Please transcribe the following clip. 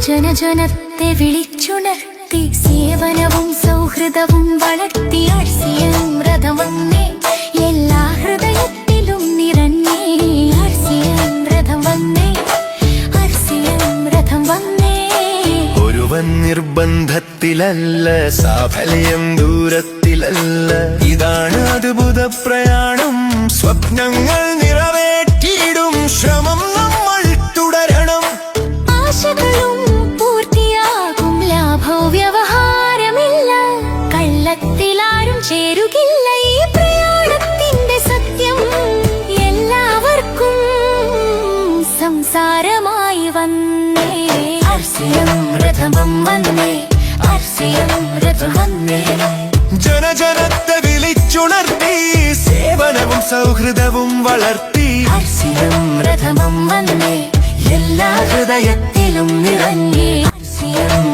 ജനജനത്തെ വിളിച്ചുണർത്തി സേവനവും സൗഹൃദവും വളർത്തി ആർസിയം രഥം വന്നേ എല്ലാ ഹൃദയത്തിലും നിറഞ്ഞേ ആർസിയം രഥം വന്നേ ആർസിയം രഥം വന്നേ ഒരുവൻ നിർബന്ധത്തിലല്ല സാഫല്യം ദൂരത്തിലല്ല ഇതാണ് അദ്ഭുത പ്രയാണം സ്വപ്നങ്ങൾ നിറവേറ്റിയിടും ശ്രമം നമ്മൾ തുടരണം ആശകളും പൂർത്തിയാകും ലാഭോ വ്യവഹാരമില്ല കള്ളത്തിലാരും ചേരുകില്ല ഈ പ്രയാണത്തിന്റെ സത്യം എല്ലാവർക്കും സംസാരമായി വന്നേ ആർസിയം രഥം വന്നേ ആർസിയം രഥം വന്നേ ജനജനത്തെ വിളിച്ചുണർത്തി സേവനവും സൗഹൃദവും വളർത്തി ആർസിയം രഥം വന്നേ എല്ലാ ഹൃദയത്തിലും നിറഞ്ഞേ ആർസിയം